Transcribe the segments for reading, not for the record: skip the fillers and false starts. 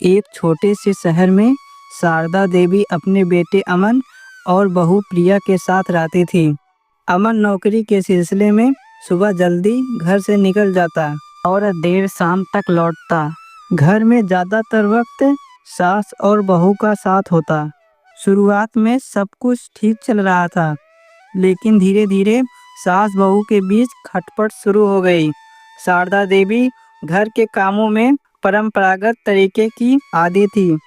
एक छोटे से शहर में शारदा देवी अपने बेटे अमन और बहू प्रिया के साथ रहती थी। अमन नौकरी के सिलसिले में सुबह जल्दी घर से निकल जाता और देर शाम तक लौटता। घर में ज़्यादातर वक्त सास और बहू का साथ होता। शुरुआत में सब कुछ ठीक चल रहा था, लेकिन धीरे धीरे सास बहू के बीच खटपट शुरू हो गई। शारदा देवी घर के कामों में परंपरागत तरीके की आदी थी,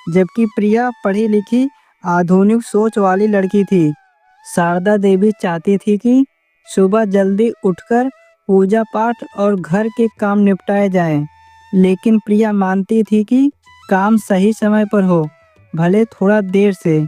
जबकि प्रिया पढ़ी लिखी आधुनिक सोच वाली लड़की थी। शारदा देवी चाहती थी कि सुबह जल्दी उठकर पूजा पाठ और घर के काम निपटाए जाएं, लेकिन प्रिया मानती थी कि काम सही समय पर हो, भले थोड़ा देर से।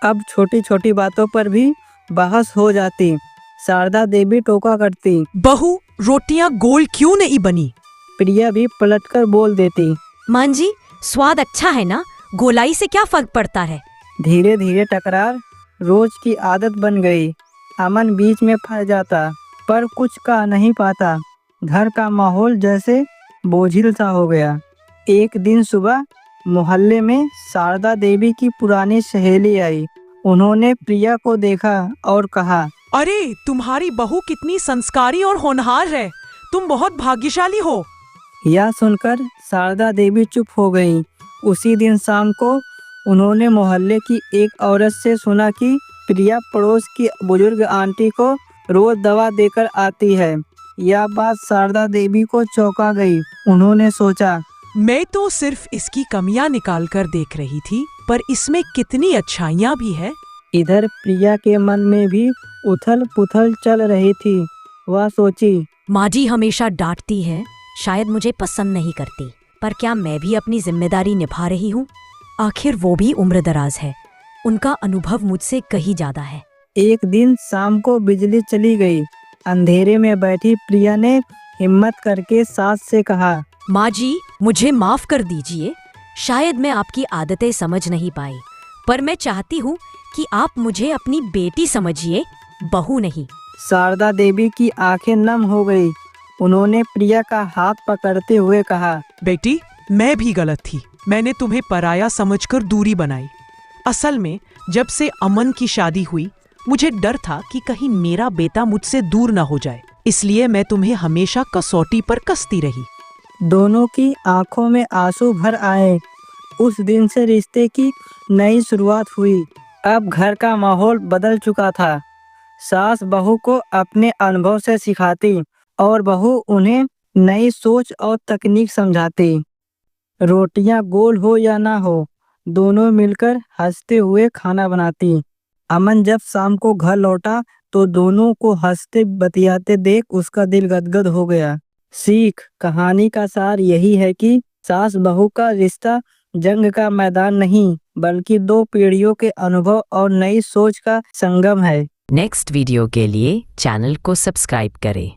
अब छोटी छोटी बातों पर भी बहस हो जाती। शारदा देवी टोका करती, बहू रोटियां गोल क्यों नहीं बनी? प्रिया भी पलटकर बोल देती, मां जी स्वाद अच्छा है ना, गोलाई से क्या फर्क पड़ता है। धीरे धीरे टकरार रोज की आदत बन गई। अमन बीच में फंस जाता, पर कुछ कह नहीं पाता। घर का माहौल जैसे बोझिल सा हो गया। एक दिन सुबह मोहल्ले में शारदा देवी की पुरानी सहेली आई। उन्होंने प्रिया को देखा और कहा, अरे तुम्हारी बहू कितनी संस्कारी और होनहार है, तुम बहुत भाग्यशाली हो। यह सुनकर शारदा देवी चुप हो गई। उसी दिन शाम को उन्होंने मोहल्ले की एक औरत से सुना कि प्रिया पड़ोस की बुजुर्ग आंटी को रोज दवा देकर आती है। यह बात शारदा देवी को चौंका गई। उन्होंने सोचा, मैं तो सिर्फ इसकी कमियां निकाल कर देख रही थी, पर इसमें कितनी अच्छाइयां भी है। इधर प्रिया के मन में भी उथल पुथल चल रही थी। वह सोची, माँ जी हमेशा डांटती हैं, शायद मुझे पसंद नहीं करती, पर क्या मैं भी अपनी जिम्मेदारी निभा रही हूँ? आखिर वो भी उम्रदराज है, उनका अनुभव मुझसे कहीं ज्यादा है। एक दिन शाम को बिजली चली गई। अंधेरे में बैठी प्रिया ने हिम्मत करके सास से कहा, माँ जी मुझे माफ कर दीजिए, शायद मैं आपकी आदतें समझ नहीं पाई, पर मैं चाहती हूँ कि आप मुझे अपनी बेटी समझिए, बहू नहीं। शारदा देवी की आंखें नम हो गई। उन्होंने प्रिया का हाथ पकड़ते हुए कहा, बेटी मैं भी गलत थी, मैंने तुम्हें पराया समझकर दूरी बनाई। असल में जब से अमन की शादी हुई, मुझे डर था कि कहीं मेरा बेटा मुझसे दूर ना हो जाए, इसलिए मैं तुम्हें हमेशा कसौटी पर कसती रही। दोनों की आंखों में आंसू भर आए। उस दिन से रिश्ते की नई शुरुआत हुई। अब घर का माहौल बदल चुका था। सास बहू को अपने अनुभव से सिखाती और बहू उन्हें नई सोच और तकनीक समझाती। रोटियां गोल हो या ना हो, दोनों मिलकर हंसते हुए खाना बनाती। अमन जब शाम को घर लौटा तो दोनों को हंसते बतियाते देख उसका दिल गदगद हो गया। सीख कहानी का सार यही है कि सास बहू का रिश्ता जंग का मैदान नहीं, बल्कि दो पीढ़ियों के अनुभव और नई सोच का संगम है। नेक्स्ट वीडियो के लिए चैनल को सब्सक्राइब करें।